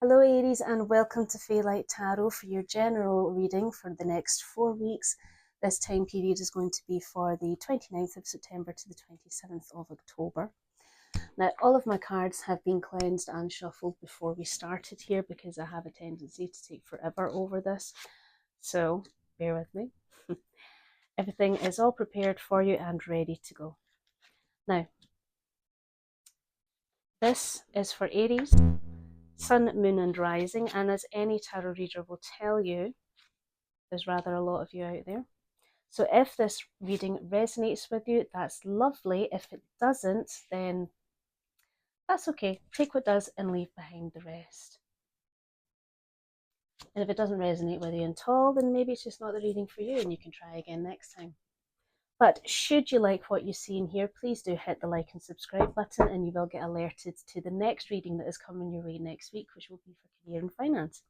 Hello Aries and welcome to Faylight Tarot for your general reading for the next 4 weeks. This time period is going to be for the 29th of September to the 27th of October. Now all of my cards have been cleansed and shuffled before we started here because I have a tendency to take forever over this, so bear with me. Everything is all prepared for you and ready to go. Now, this is for Aries, Sun, Moon and Rising, and as any tarot reader will tell you, there's rather a lot of you out there. So if this reading resonates with you, that's lovely. If it doesn't, then that's okay. Take what does and leave behind the rest. And if it doesn't resonate with you at all, then maybe it's just not the reading for you and you can try again next time. But should you like what you see in here, please do hit the like and subscribe button and you will get alerted to the next reading that is coming your way next week, which will be for career and finance.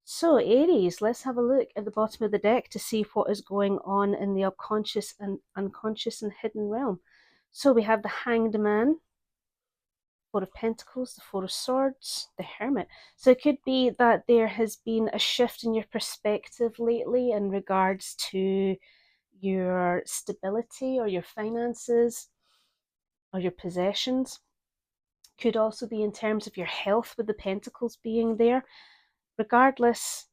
So Aries, let's have a look at the bottom of the deck to see what is going on in the unconscious and hidden realm. So we have the Hanged Man, Four of Pentacles, the Four of Swords, the Hermit. So it could be that there has been a shift in your perspective lately in regards to your stability or your finances or your possessions. Could also be in terms of your health with the Pentacles being there. Regardless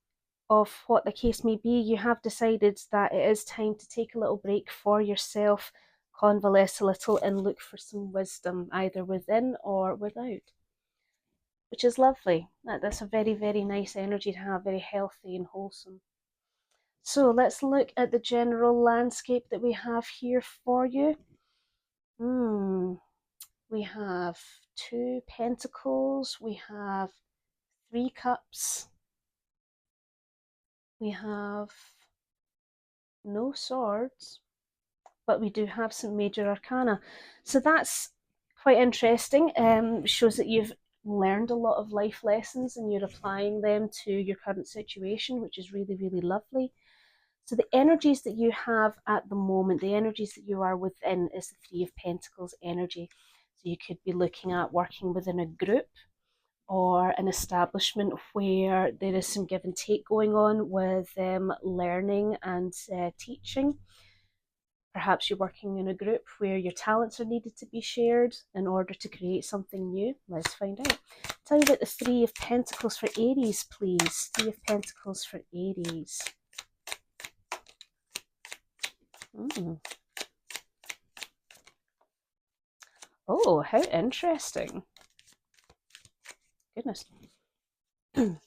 of what the case may be, you have decided that it is time to take a little break for yourself, convalesce a little and look for some wisdom either within or without, which is lovely. That's a very, very nice energy to have, very healthy and wholesome. So let's look at the general landscape that we have here for you. We have Two Pentacles, we have Three Cups, we have no swords, but we do have some major arcana. So that's quite interesting. Shows that you've learned a lot of life lessons and you're applying them to your current situation, which is really, really lovely. So the energies that you have at the moment, the energies that you are within, is the Three of Pentacles energy. So you could be looking at working within a group or an establishment where there is some give and take going on with learning and teaching. Perhaps you're working in a group where your talents are needed to be shared in order to create something new. Let's find out. Tell me about the Three of Pentacles for Aries, please. Three of Pentacles for Aries. Oh, how interesting. Goodness. Yes,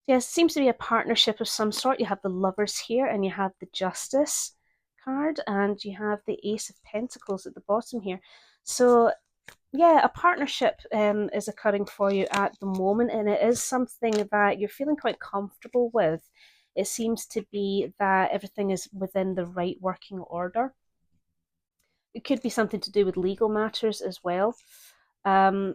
it seems to be a partnership of some sort. You have the Lovers here and you have the Justice card and you have the Ace of Pentacles at the bottom here. So yeah, a partnership is occurring for you at the moment, and it is something that you're feeling quite comfortable with. It seems to be that everything is within the right working order. It could be something to do with legal matters as well. But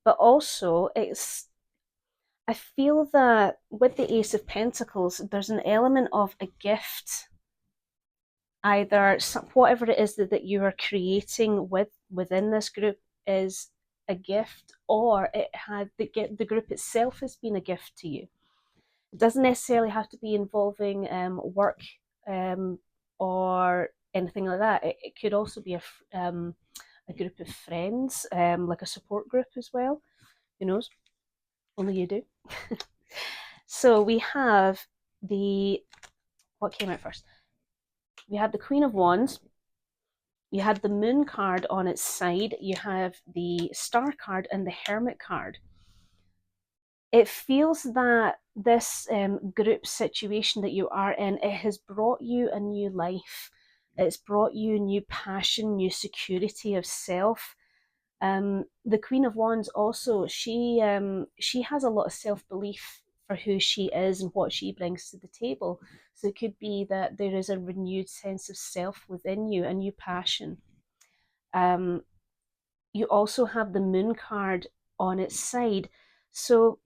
also, I feel that with the Ace of Pentacles, there's an element of a gift. Either whatever it is that you are creating within this group is a gift, or it had the group itself has been a gift to you. It doesn't necessarily have to be involving work or anything like that. It could also be a group of friends, like a support group as well. Who knows? Only you do. So we have what came out first? We have the Queen of Wands. You had the Moon card on its side. You have the Star card and the Hermit card. It feels that this group situation that you are in, it has brought you a new life. It's brought you new passion, new security of self. The Queen of Wands also, she has a lot of self-belief for who she is and what she brings to the table. So it could be that there is a renewed sense of self within you, a new passion. You also have the Moon card on its side. So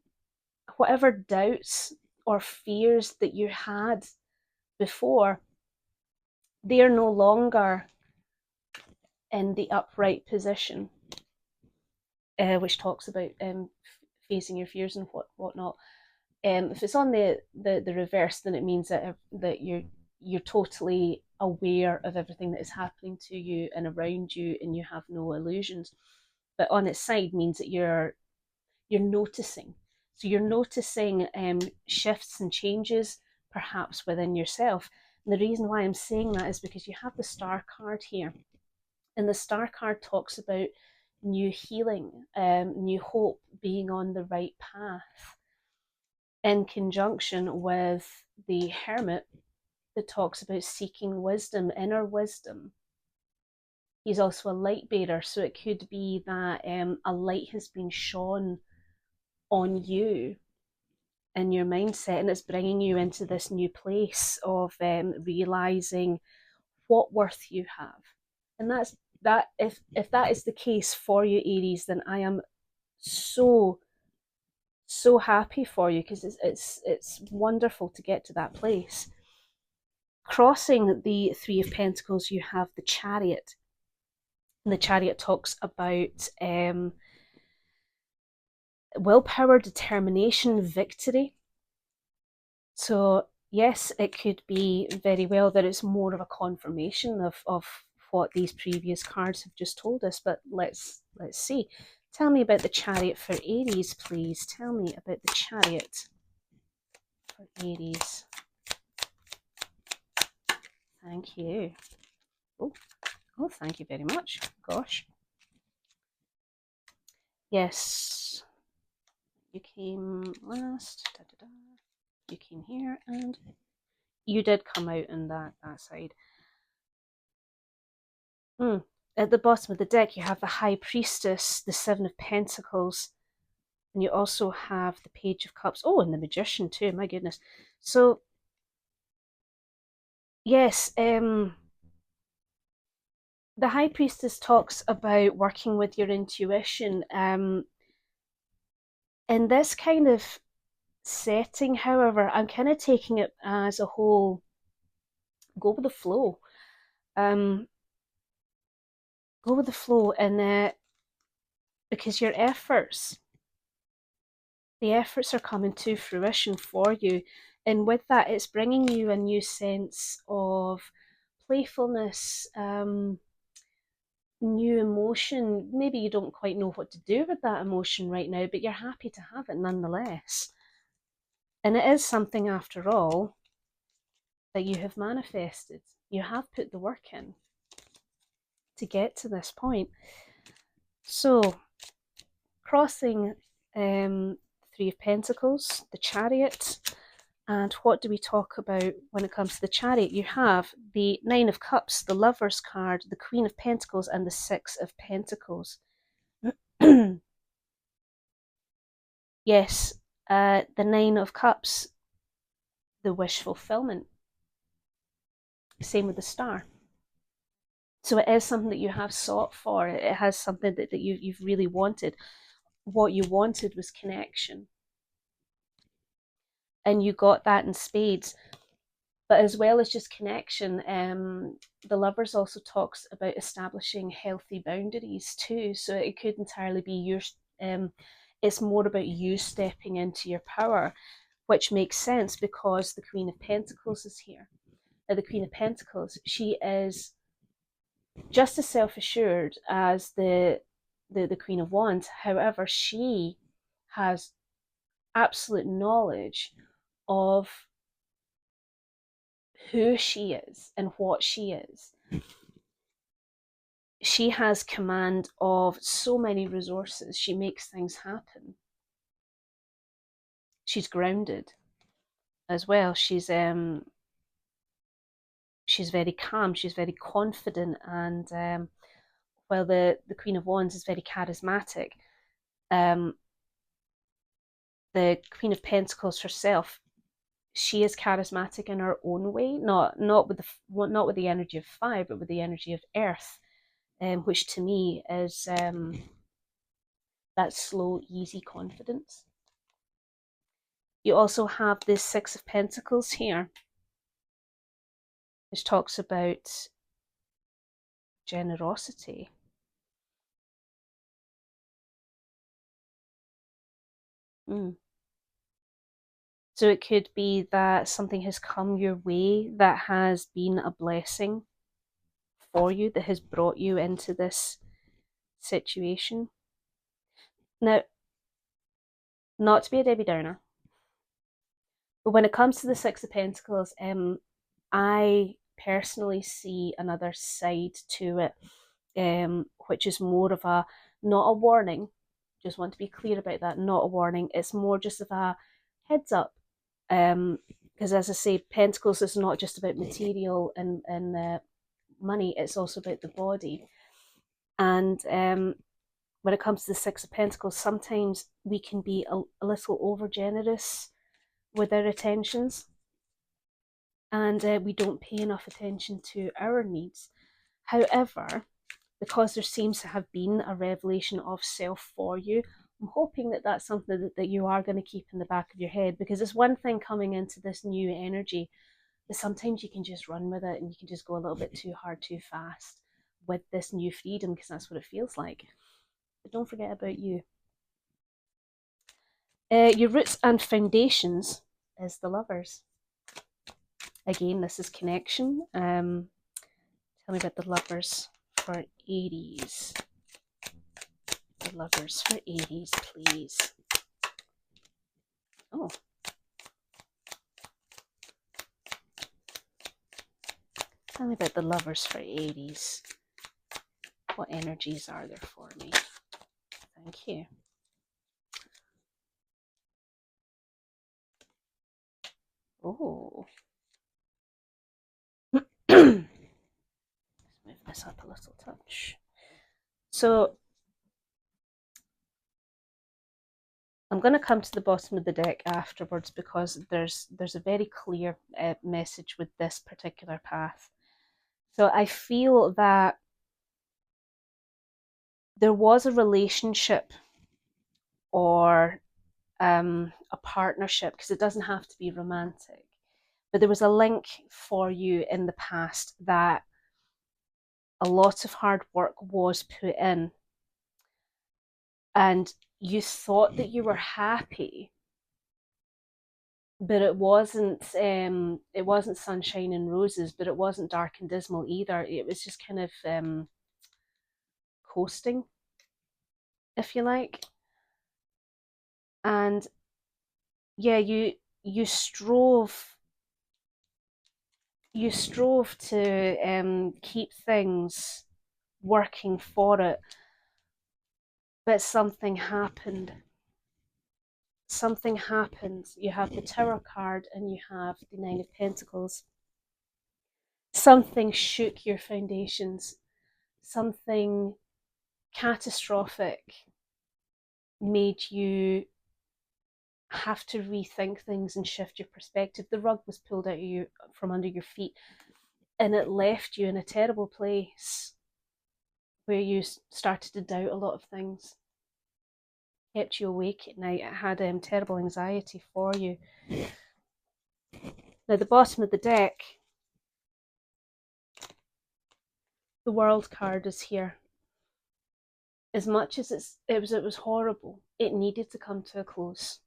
whatever doubts or fears that you had before, they are no longer in the upright position, which talks about facing your fears and whatnot. If it's on the reverse, then it means that you're totally aware of everything that is happening to you and around you, and you have no illusions. But on its side means that you're noticing. So you're noticing shifts and changes, perhaps within yourself. And the reason why I'm saying that is because you have the Star card here, and the Star card talks about new healing, new hope, being on the right path, in conjunction with the Hermit that talks about seeking wisdom, inner wisdom. He's also a light bearer, so it could be that a light has been shone on you in your mindset, and it's bringing you into this new place of realizing what worth you have. And that's that. If that is the case for you, Aries, then I am so happy for you, because it's wonderful to get to that place. Crossing the Three of Pentacles, you have the Chariot. And the Chariot talks about willpower, determination, victory. So yes, it could be very well that it's more of a confirmation of what these previous cards have just told us. But let's see. Tell me about the Chariot for Aries, please. Tell me about the Chariot for Aries. Thank you. Oh, thank you very much. Gosh. Yes. You came last. Da, da, da. You came here, and you did come out on that side. At the bottom of the deck, you have the High Priestess, the Seven of Pentacles, and you also have the Page of Cups. Oh, and the Magician too, my goodness. So, yes, the High Priestess talks about working with your intuition. In this kind of setting, however, I'm kind of taking it as a whole, go with the flow. Go with the flow, and because your efforts, the efforts are coming to fruition for you. And with that, it's bringing you a new sense of playfulness, new emotion. Maybe you don't quite know what to do with that emotion right now, but you're happy to have it nonetheless. And it is something, after all, that you have manifested. You have put the work in to get to this point. So, crossing Three of Pentacles, the Chariot. And what do we talk about when it comes to the Chariot? You have the Nine of Cups, the Lover's card, the Queen of Pentacles, and the Six of Pentacles. Yes, the Nine of Cups, the wish fulfillment. Same with the Star. So it is something that you have sought for. It has something that you've really wanted. What you wanted was connection. And you got that in spades. But as well as just connection, the Lovers also talks about establishing healthy boundaries too. So it could entirely be your, it's more about you stepping into your power, which makes sense because the Queen of Pentacles is here. Now, the Queen of Pentacles, she is just as self-assured as the Queen of Wands. However, she has absolute knowledge of who she is and what she is. She has command of so many resources. She makes things happen. She's grounded as well. She's very calm. She's very confident, and while the Queen of Wands is very charismatic, the Queen of Pentacles herself, she is charismatic in her own way, not with the energy of fire, but with the energy of earth, which to me is that slow, easy confidence. You also have this Six of Pentacles here, which talks about generosity. Mm. So it could be that something has come your way that has been a blessing for you, that has brought you into this situation. Now, not to be a Debbie Downer, but when it comes to the Six of Pentacles, I personally see another side to it, which is more of a, not a warning, just want to be clear about that, not a warning, it's more just of a heads up. Because as I say, Pentacles is not just about material and money, it's also about the body. And when it comes to the Six of Pentacles, sometimes we can be a little over generous with our attentions, and we don't pay enough attention to our needs. However, because there seems to have been a revelation of self for you, I'm hoping that that's something that you are going to keep in the back of your head, because it's one thing coming into this new energy, but sometimes you can just run with it and you can just go a little bit too hard, too fast with this new freedom, because that's what it feels like. But don't forget about you. Your roots and foundations is the Lovers. Again, this is connection. Tell me about the Lovers for Aries. The Lovers for Aries, please. Oh. Tell me about the Lovers for Aries. What energies are there for me? Thank you. Oh. Let's move this up a little touch. So I'm going to come to the bottom of the deck afterwards, because there's a very clear message with this particular path. So I feel that there was a relationship or a partnership, because it doesn't have to be romantic, but there was a link for you in the past that a lot of hard work was put in, and you thought that you were happy, but it wasn't sunshine and roses, but it wasn't dark and dismal either. It was just kind of coasting, if you like. And yeah, you strove to keep things working for it, but something happened. You have the Tower card and you have the Nine of Pentacles. Something shook your foundations. Something catastrophic made you have to rethink things and shift your perspective. The rug was pulled out of you from under your feet, and it left you in a terrible place where you started to doubt a lot of things. Kept you awake at night. It had terrible anxiety for you. Now, the bottom of the deck, the World card is here. As much as it was horrible, it needed to come to a close.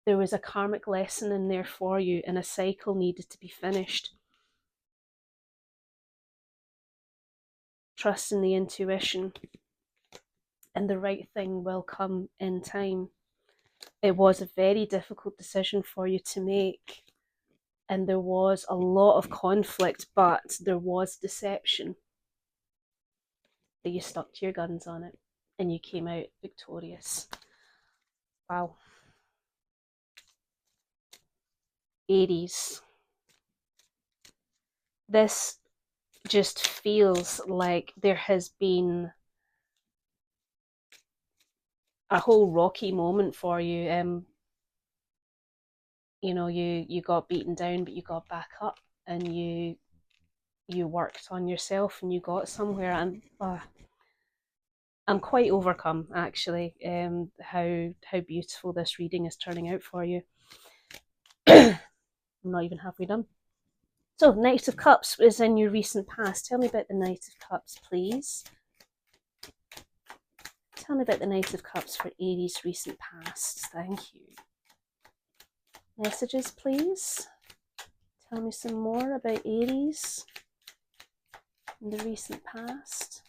There was a karmic lesson in there for you, and a cycle needed to be finished. Trust in the intuition, and the right thing will come in time. It was a very difficult decision for you to make, and there was a lot of conflict, but there was deception. But you stuck to your guns on it, and you came out victorious. Wow. Aries. This just feels like there has been a whole rocky moment for you. You got beaten down, but you got back up, and you worked on yourself, and you got somewhere. And I'm quite overcome, actually, how beautiful this reading is turning out for you. I'm not even halfway done. So, Knight of Cups is in your recent past. Tell me about the Knight of Cups, please. Tell me about the Knight of Cups for Aries recent past. Thank you. Messages, please. Tell me some more about Aries in the recent past.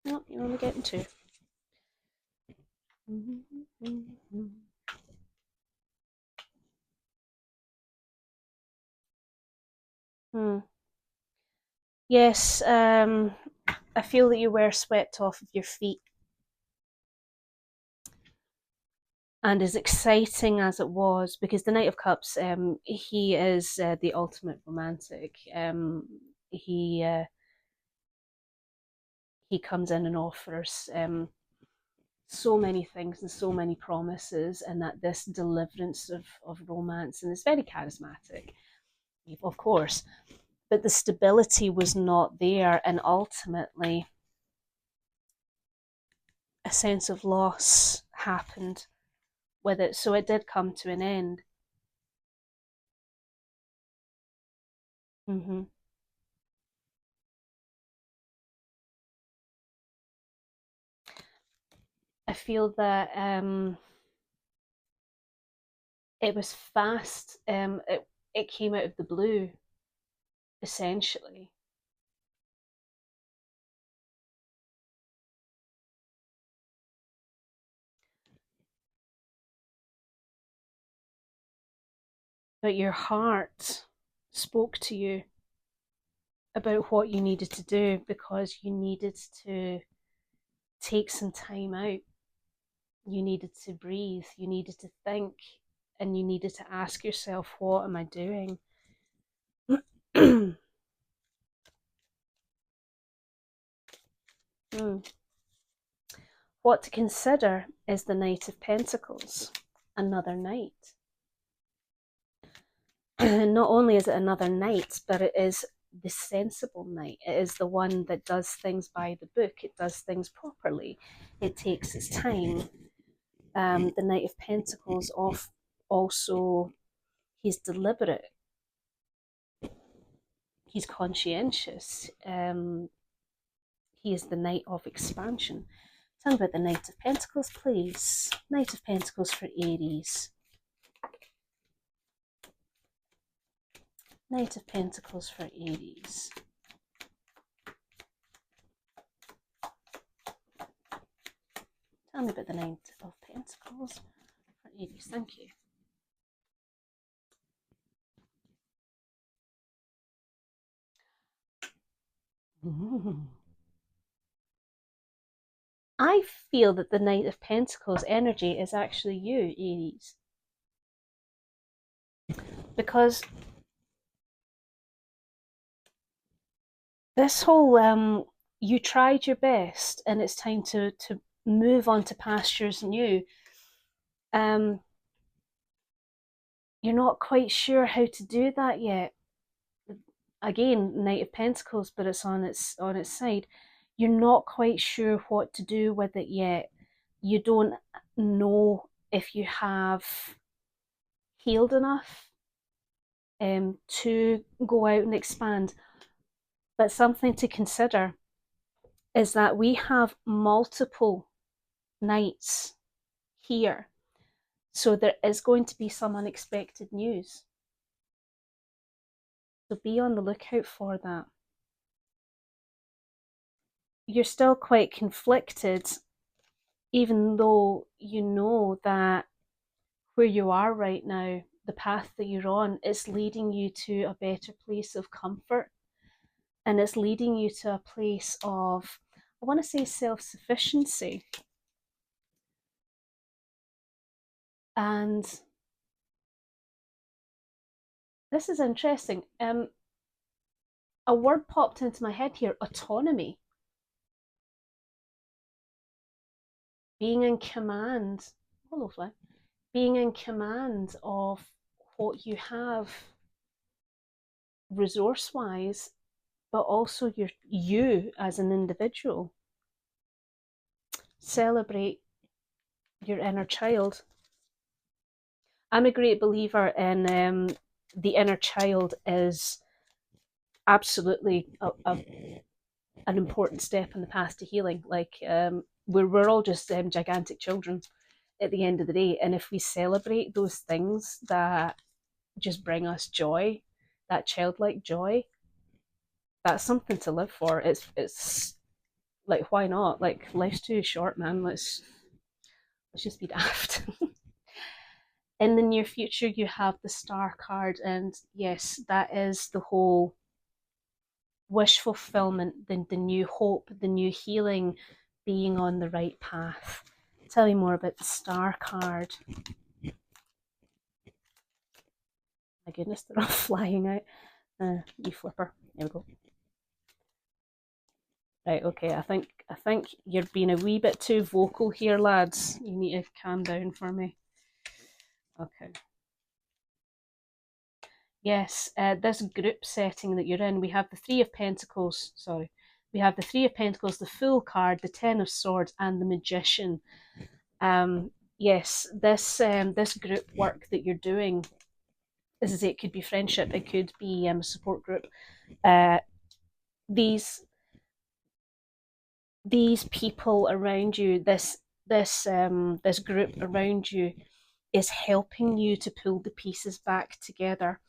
Nope, you're only getting two. Yes, I feel that you were swept off of your feet. And as exciting as it was, because the Knight of Cups, he is the ultimate romantic. He comes in and offers so many things and so many promises, and that this deliverance of romance, and it's very charismatic, of course, but the stability was not there, and ultimately a sense of loss happened with it, so it did come to an end. Mm-hmm. I feel that it was fast. It came out of the blue, essentially. But your heart spoke to you about what you needed to do, because you needed to take some time out. You needed to breathe. You needed to think, and you needed to ask yourself, what am I doing? What to consider is the Knight of Pentacles, another knight. Not only is it another knight, but it is the sensible knight. It is the one that does things by the book. It does things properly. It takes its time. The Knight of Pentacles also, he's deliberate. He's conscientious. He is the Knight of Expansion. Tell me about the Knight of Pentacles, please. Knight of Pentacles for Aries. Knight of Pentacles for Aries. Tell me about the Knight of Pentacles for Aries. Thank you. I feel that the Knight of Pentacles energy is actually you, Aries. Because this whole you tried your best and it's time to move on to pastures new. You're not quite sure how to do that yet. Again, Knight of Pentacles, but it's on its side. You're not quite sure what to do with it yet. You don't know if you have healed enough to go out and expand. But something to consider is that we have multiple knights here. So there is going to be some unexpected news. So be on the lookout for that. You're still quite conflicted, even though you know that where you are right now, the path that you're on, is leading you to a better place of comfort. And it's leading you to a place of, I want to say, self-sufficiency. And this is interesting. A word popped into my head here: autonomy. Being in command. Hello, Fly. Being in command of what you have resource wise, but also you as an individual. Celebrate your inner child. I'm a great believer in the inner child is absolutely an important step in the path to healing. Like we're all just gigantic children at the end of the day, and if we celebrate those things that just bring us joy, that childlike joy, that's something to live for. It's like, why not? Like, life's too short, man. Let's just be daft. In the near future, you have the Star card, and yes, that is the whole wish fulfillment, the new hope, the new healing, being on the right path. Tell me more about the Star card. My goodness, they're all flying out. You flipper. There we go. Right, okay. I think you're being a wee bit too vocal here, lads. You need to calm down for me. Okay. Yes, this group setting that you're in, we have the Three of Pentacles. Sorry, we have the Three of Pentacles, the Fool card, the Ten of Swords, and the Magician. Yes, this group work that you're doing, as I say, it could be friendship, it could be a support group. Uh, these these people around you, this group around you, is helping you to pull the pieces back together,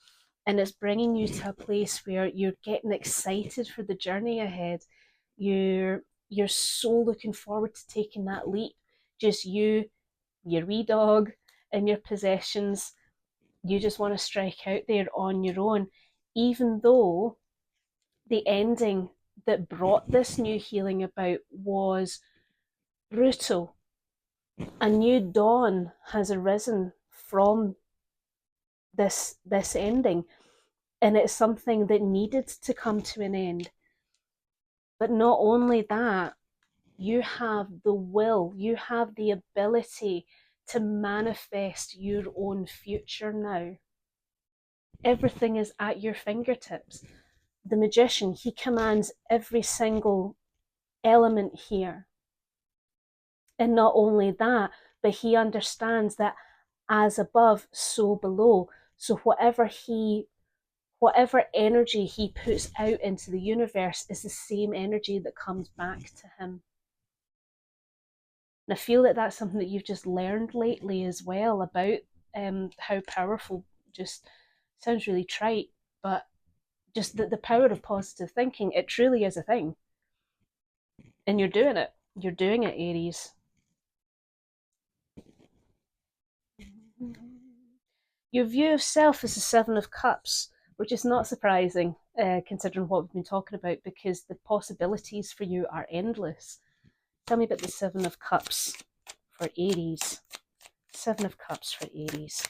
and it's bringing you to a place where you're getting excited for the journey ahead. You're so looking forward to taking that leap. Just you, your wee dog, and your possessions. You just want to strike out there on your own, even though the ending that brought this new healing about was brutal. A new dawn has arisen from this ending, and it's something that needed to come to an end. But not only that, you have the will, you have the ability to manifest your own future now. Everything is at your fingertips. The magician, he commands every single element here. And not only that, but he understands that as above, so below. So whatever energy he puts out into the universe is the same energy that comes back to him. And I feel that that's something that you've just learned lately as well, about how powerful, just sounds really trite, but just the power of positive thinking, it truly is a thing. And you're doing it. You're doing it, Aries. Your view of self is the Seven of Cups, which is not surprising, considering what we've been talking about, because the possibilities for you are endless. Tell me about the Seven of Cups for Aries. Seven of Cups for Aries.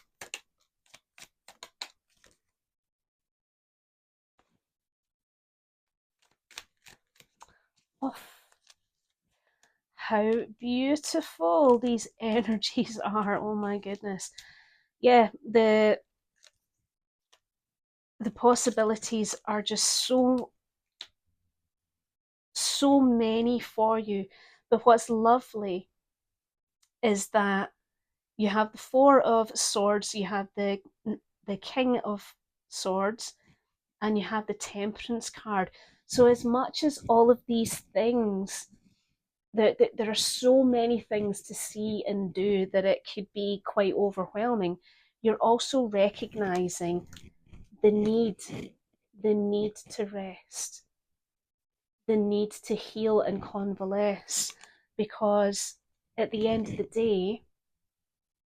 Oh, how beautiful these energies are. Oh my goodness. Yeah, the possibilities are just so many for you. But what's lovely is that you have the Four of Swords, you have the King of Swords, and you have the Temperance card. So as much as all of these things, there are so many things to see and do that it could be quite overwhelming. You're also recognizing the need, the need to rest, the need to heal and convalesce, because at the end of the day,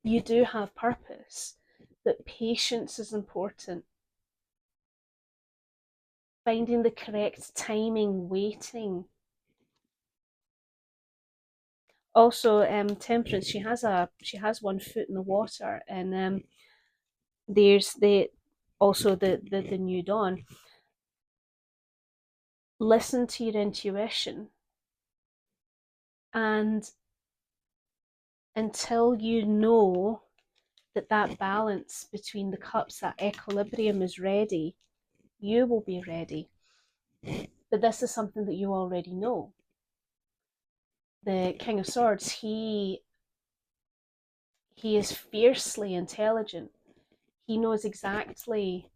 you do have purpose, that patience is important. Finding the correct timing, waiting. Also, Temperance, she has one foot in the water, and there's the new dawn. Listen to your intuition, and until you know that balance between the cups, that equilibrium is ready, you will be ready. But this is something that you already know. The King of Swords, he is fiercely intelligent. He knows exactly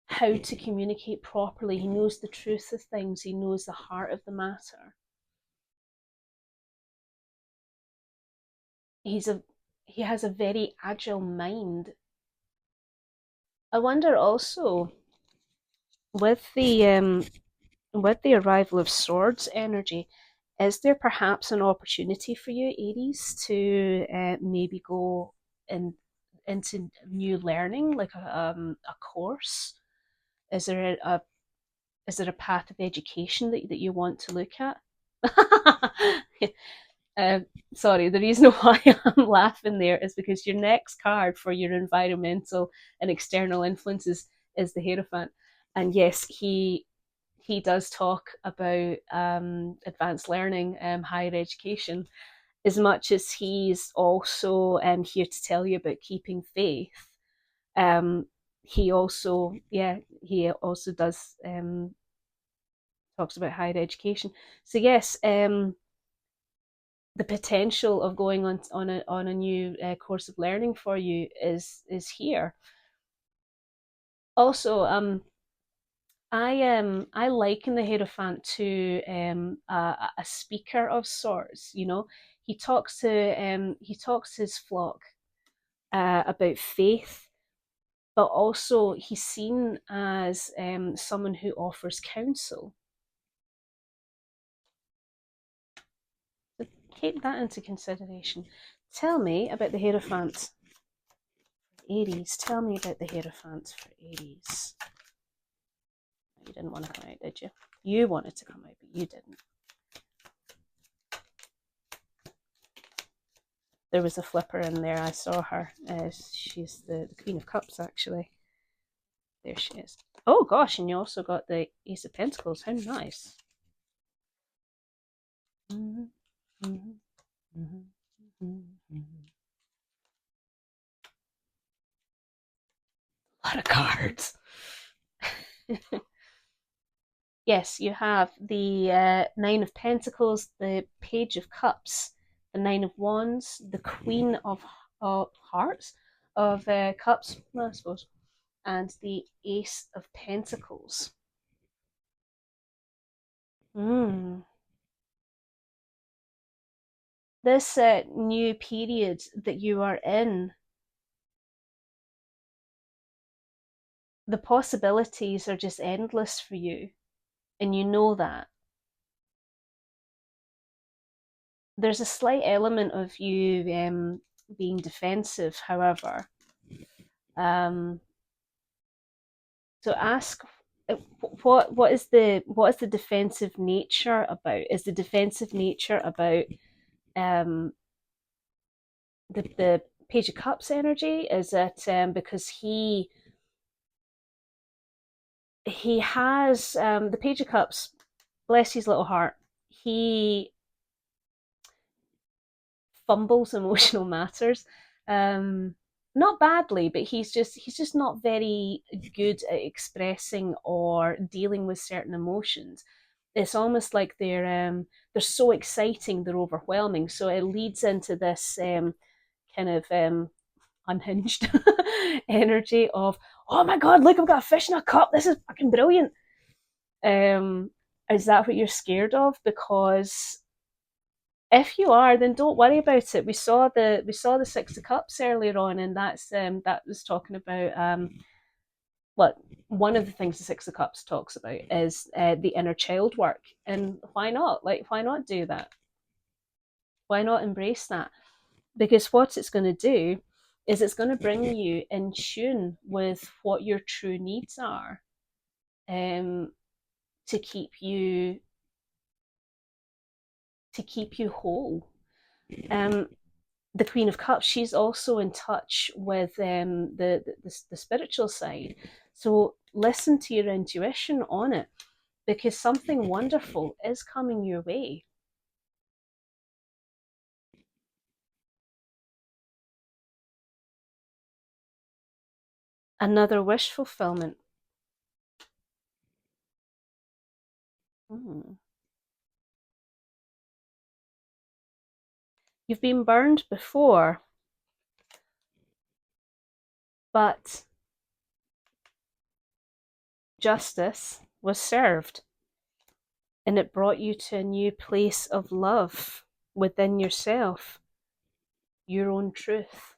how to communicate properly. He knows the truth of things. He knows the heart of the matter. He's a he has a very agile mind. I wonder also with the arrival of swords energy, is there perhaps an opportunity for you, Aries, to maybe go in, into new learning, like a course? Is there is there a path of education that you want to look at? uh, Sorry, the reason why I'm laughing there is because your next card for your environmental and external influences is the Hierophant. And yes, he does talk about advanced learning, higher education, as much as he's also here to tell you about keeping faith. Um, he also, yeah, he also does talks about higher education. So yes, the potential of going on a new course of learning for you is here. Also, I liken the Hierophant to a speaker of sorts. You know, he talks to his flock about faith, but also he's seen as someone who offers counsel. So take that into consideration. Tell me about the Hierophant for Aries. Tell me about the Hierophant for Aries. You didn't want to come out, did you? You wanted to come out, but you didn't. There was a flipper in there. I saw her. She's the Queen of Cups, actually. There she is. Oh gosh, and you also got the Ace of Pentacles. How nice. Mm-hmm, mm-hmm, mm-hmm, mm-hmm. A lot of cards. Yes, you have the Nine of Pentacles, the Page of Cups, the Nine of Wands, the Queen of Hearts, of Cups, I suppose, and the Ace of Pentacles. Mm. This new period that you are in, the possibilities are just endless for you, and you know that. There's a slight element of you being defensive, however. Um, so ask what is the defensive nature about? Is the defensive nature about um, the Page of Cups energy? Is it because he has the Page of Cups? Bless his little heart. He fumbles emotional matters. Not badly, but he's just not very good at expressing or dealing with certain emotions. It's almost like they're so exciting, they're overwhelming. So it leads into this kind of unhinged energy of, oh my god, look, I've got a fish in a cup. This is fucking brilliant. Um, is that what you're scared of? Because if you are, then don't worry about it. We saw the Six of Cups earlier on, and that was talking about what one of the things the Six of Cups talks about is the inner child work, and why not? Like, why not do that? Why not embrace that? Because what it's going to do is it's going to bring you in tune with what your true needs are, um, to keep you whole. Um, the Queen of Cups, she's also in touch with the spiritual side. So listen to your intuition on it, because something wonderful is coming your way. Another wish fulfillment. Hmm. You've been burned before, but justice was served, and it brought you to a new place of love within yourself, your own truth.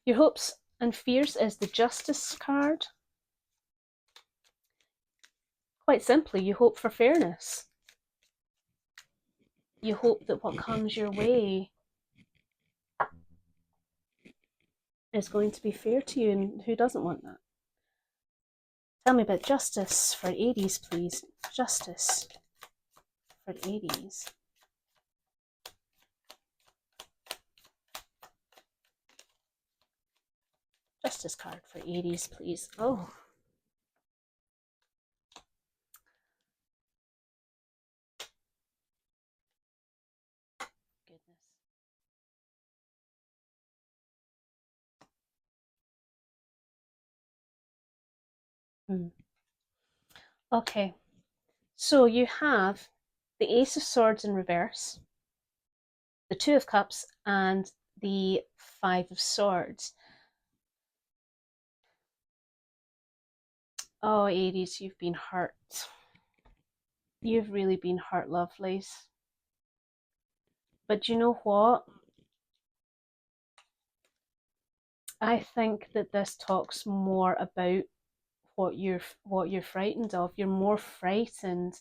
Your hopes and fears is the Justice card. Quite simply, you hope for fairness. You hope that what comes your way is going to be fair to you, and who doesn't want that? Tell me about justice for Aries, please. Justice for Aries. Justice card for Aries, please. Oh. Goodness. Okay. So you have the Ace of Swords in reverse, the Two of Cups, and the Five of Swords. Oh, Aries, you've been hurt. You've really been hurt, lovelies. But you know what? I think that this talks more about what you're frightened of. You're more frightened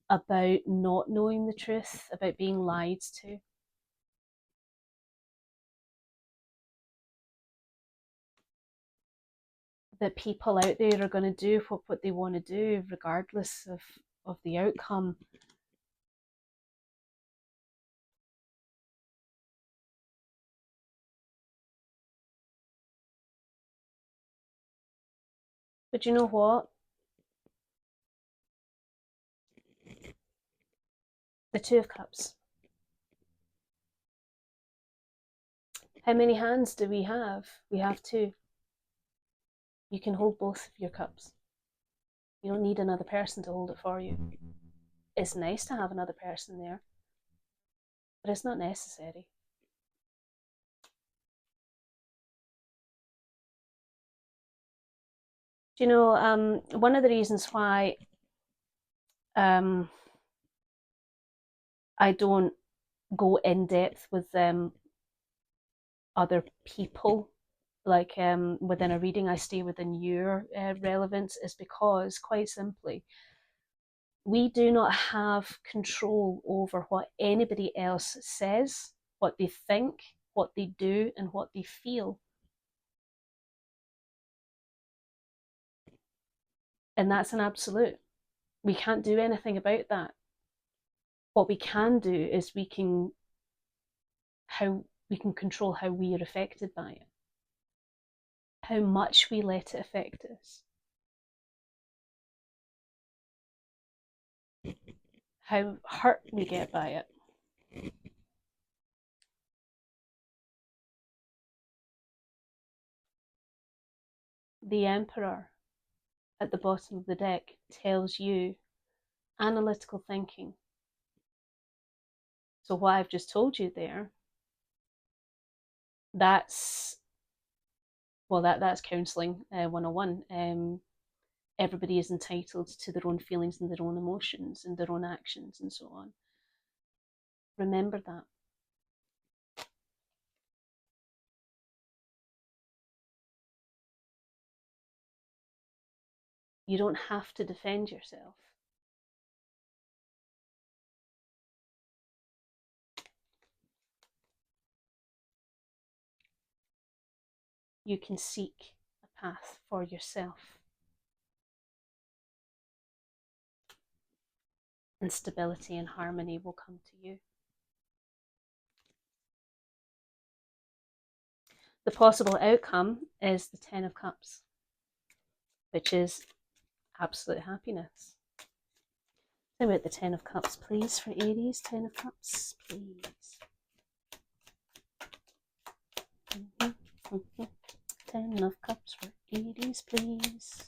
about not knowing the truth, about being lied to. That people out there are going to do what they want to do, regardless of the outcome. But you know what? The Two of Cups. How many hands do we have? We have two. You can hold both of your cups. You don't need another person to hold it for you. It's nice to have another person there, but it's not necessary. Do you know, one of the reasons why I don't go in depth with other people, like within a reading, I stay within your relevance, is because, quite simply, we do not have control over what anybody else says, what they think, what they do, and what they feel. And that's an absolute. We can't do anything about that. What we can do is we can control how we are affected by it, how much we let it affect us, how hurt we get by it. The Emperor at the bottom of the deck tells you analytical thinking. So what I've just told you there, that's counselling 101. Everybody is entitled to their own feelings and their own emotions and their own actions and so on. Remember that. You don't have to defend yourself. You can seek a path for yourself. And stability and harmony will come to you. The possible outcome is the Ten of Cups, which is absolute happiness. How about the Ten of Cups, please, for Aries? Ten of Cups, please. Ten of Cups for Aries, please.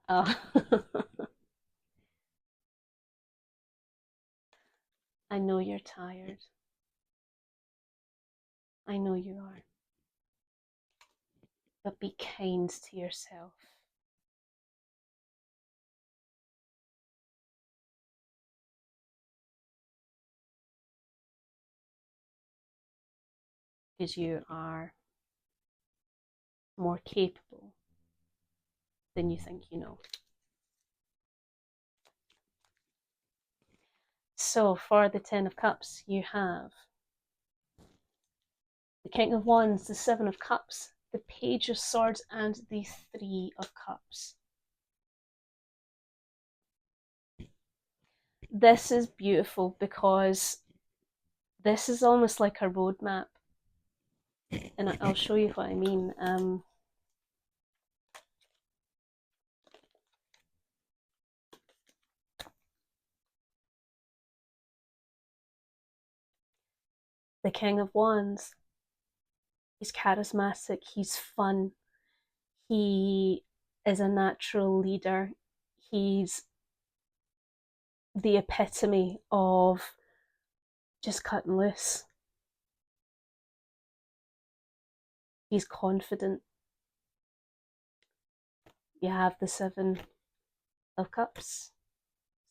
Oh. I know you're tired. I know you are. But be kind to yourself. Because you are more capable than you think you know. So for the Ten of Cups, you have the King of Wands, the Seven of Cups, the Page of Swords, and the Three of Cups. This is beautiful because this is almost like a roadmap, and I'll show you what I mean. The King of Wands, he's charismatic, he's fun, he is a natural leader, he's the epitome of just cutting loose. He's confident. You have the Seven of Cups,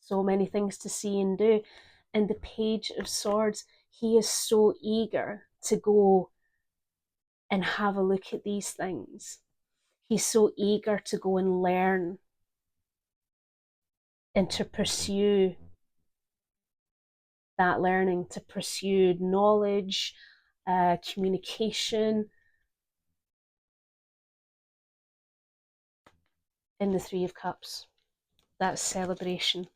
so many things to see and do. And the Page of Swords, he is so eager to go and have a look at these things. He's so eager to go and learn and to pursue that learning, to pursue knowledge, communication. In the Three of Cups, that's celebration.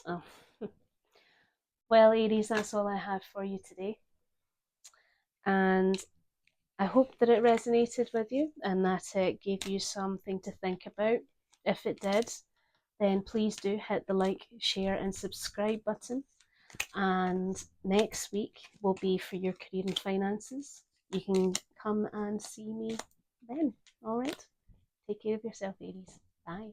Oh. Well, Aries, that's all I have for you today. And I hope that it resonated with you and that it gave you something to think about. If it did, then please do hit the like, share, and subscribe button. And next week will be for your career and finances. You can come and see me then. All right. Take care of yourself, Aries. Bye.